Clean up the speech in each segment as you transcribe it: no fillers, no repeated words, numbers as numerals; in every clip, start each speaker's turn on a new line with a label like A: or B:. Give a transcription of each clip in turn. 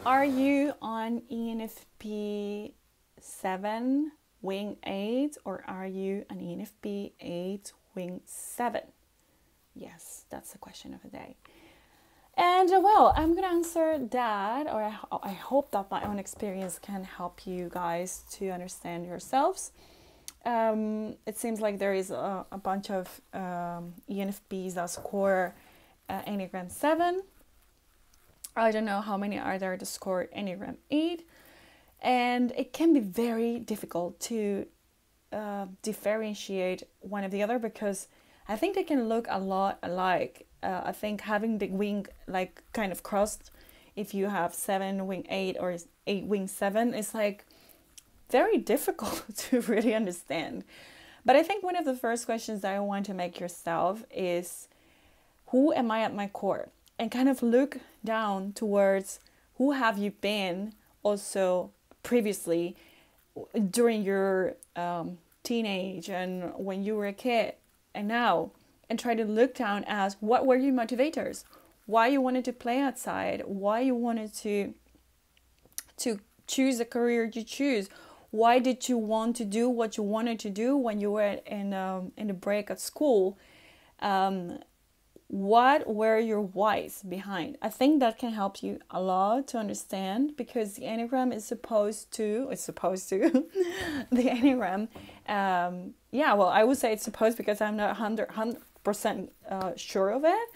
A: Are you on ENFP 7 wing 8 or are you an ENFP 8 wing 7? Yes, that's the question of the day. And well, I'm gonna answer that, or I hope that my own experience can help you guys to understand yourselves. It seems like there is a bunch of ENFPs that score Enneagram 7. I don't know how many are there to score Enneagram 8. And it can be very difficult to differentiate one of the other because I think they can look a lot alike. I think having the wing like kind of crossed, if you have 7 wing 8 or 8 wing 7, is like very difficult to really understand. But I think one of the first questions that I want to make yourself is, who am I at my core? And kind of look down towards who have you been also previously during your teenage and when you were a kid and now, and try to look down as what were your motivators, why you wanted to play outside, why you wanted to choose the career you choose, why did you want to do what you wanted to do when you were in the break at school. What were your whys behind? I think that can help you a lot to understand, because the Enneagram is supposed to the Enneagram, I would say it's supposed, because I'm not 100% sure of it,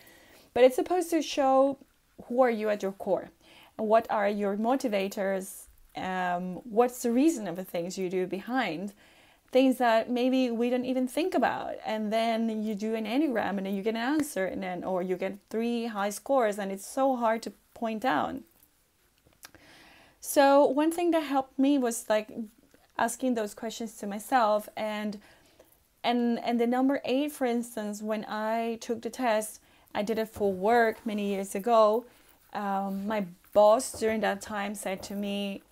A: but it's supposed to show who are you at your core, and what are your motivators, what's the reason of the things you do behind things that maybe we don't even think about. And then you do an Enneagram and then you get an answer, and then, or you get 3 high scores, and it's so hard to point out. So one thing that helped me was like asking those questions to myself, and the number 8, for instance, when I took the test, I did it for work many years ago. My boss during that time said to me,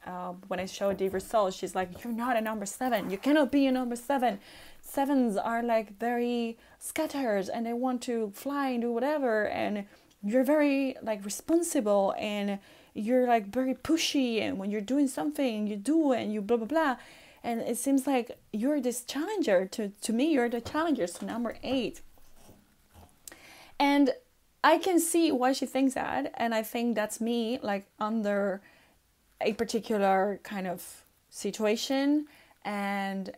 A: when I showed the results, she's like, "You're not a number 7. You cannot be a number 7. 7s are like very scattered and they want to fly and do whatever, and you're very like responsible and you're like very pushy, and when you're doing something you do and you blah blah blah, and it seems like you're this challenger. To me, you're the challenger, so number 8." And I can see why she thinks that, and I think that's me, like under a particular kind of situation and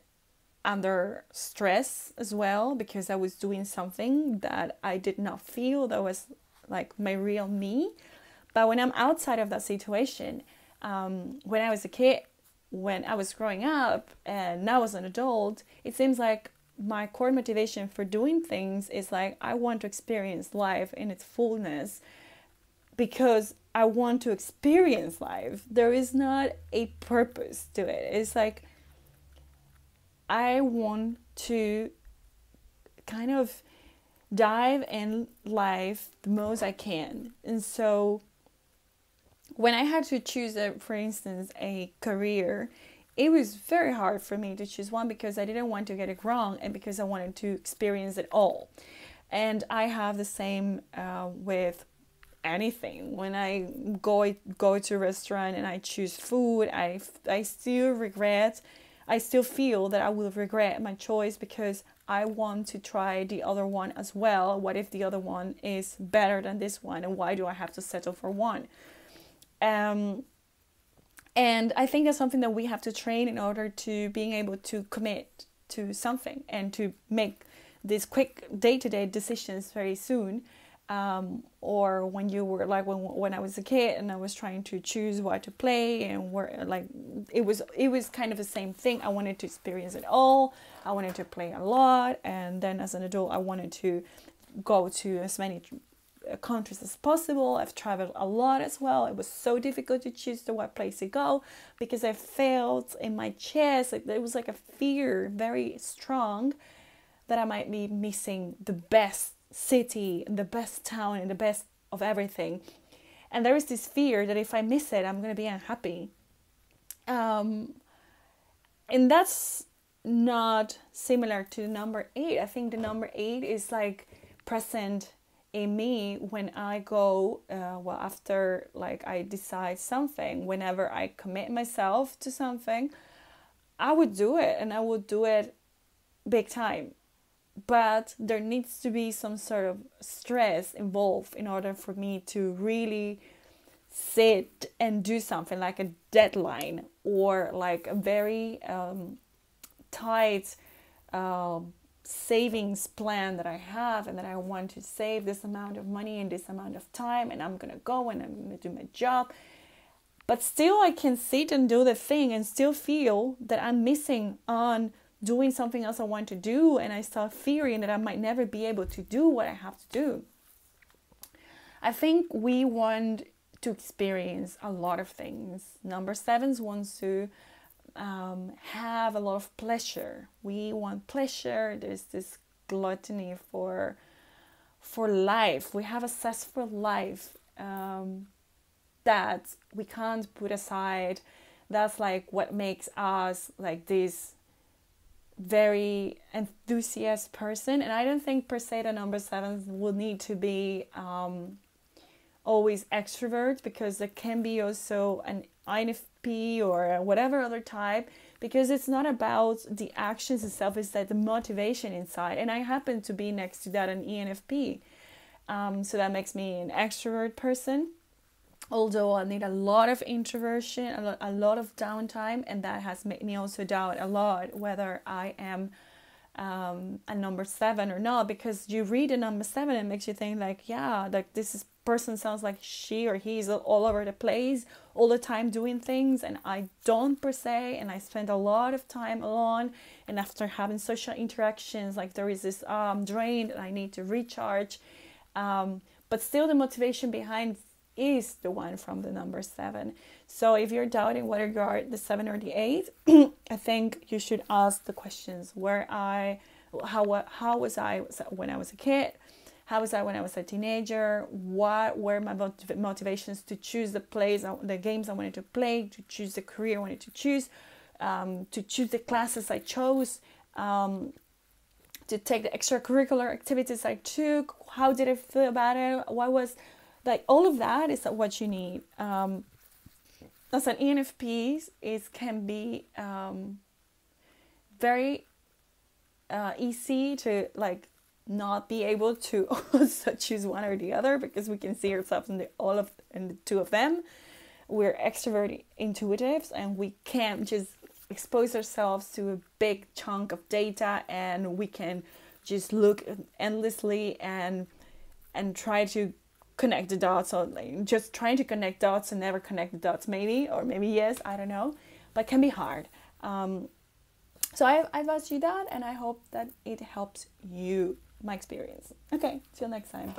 A: under stress as well, because I was doing something that I did not feel that was like my real me. But when I'm outside of that situation, when I was a kid, when I was growing up, and now as an adult, it seems like my core motivation for doing things is like, I want to experience life in its fullness, because I want to experience life. There is not a purpose to it. It's like I want to kind of dive in life the most I can. And so when I had to choose, for instance, a career, it was very hard for me to choose one, because I didn't want to get it wrong and because I wanted to experience it all. And I have the same with anything. When I go to a restaurant and I choose food, I still feel that I will regret my choice, because I want to try the other one as well. What if the other one is better than this one, and why do I have to settle for one? And I think that's something that we have to train in order to being able to commit to something and to make these quick day-to-day decisions very soon. Or when you were like when I was a kid and I was trying to choose what to play, and where, like, it was kind of the same thing. I wanted to experience it all. I wanted to play a lot, and then as an adult I wanted to go to as many countries as possible. I've traveled a lot as well. It was so difficult to choose the what place to go, because I felt in my chest like there was like a fear very strong that I might be missing the best city and the best town and the best of everything. And there is this fear that if I miss it, I'm going to be unhappy. And that's not similar to the number 8. I think the number 8 is like present in me when I go, after like I decide something, whenever I commit myself to something, I would do it, and I would do it big time. But there needs to be some sort of stress involved in order for me to really sit and do something, like a deadline, or like a very tight savings plan that I have, and that I want to save this amount of money in this amount of time, and I'm gonna go and I'm gonna do my job. But still I can sit and do the thing and still feel that I'm missing on doing something else I want to do, and I start fearing that I might never be able to do what I have to do. I think we want to experience a lot of things. Number sevens wants to have a lot of pleasure. We want pleasure. There's this gluttony for life. We have a zest for life that we can't put aside. That's like what makes us like this very enthusiastic person. And I don't think per se the number sevens will need to be always extrovert, because there can be also an ENFP or whatever other type, because it's not about the actions itself, it's that the motivation inside. And I happen to be next to that an ENFP, so that makes me an extrovert person, although I need a lot of introversion, a lot of downtime, and that has made me also doubt a lot whether I am a number seven or not, because you read a number seven and it makes you think like, yeah, like person sounds like she or he is all over the place all the time doing things, and I don't per se, and I spend a lot of time alone, and after having social interactions, like there is this drain that I need to recharge, but still the motivation behind is the one from the number seven. So if you're doubting whether you are the 7 or the 8, I think you should ask the questions. How was I when I was a kid? How was I when I was a teenager? What were my motivations to choose the games I wanted to play, to choose the career I wanted to choose the classes I chose, to take the extracurricular activities I took? How did I feel about it? What was, like, all of that is what you need. As an ENFP, it can be very easy to like not be able to also choose one or the other, because we can see ourselves in the two of them. We're extrovert intuitives, and we can't just expose ourselves to a big chunk of data, and we can just look endlessly and try to connect the dots, or like just trying to connect dots and never connect the dots, maybe yes, I don't know, but it can be hard. So I've asked you that, and I hope that it helps you, my experience. Okay, till next time.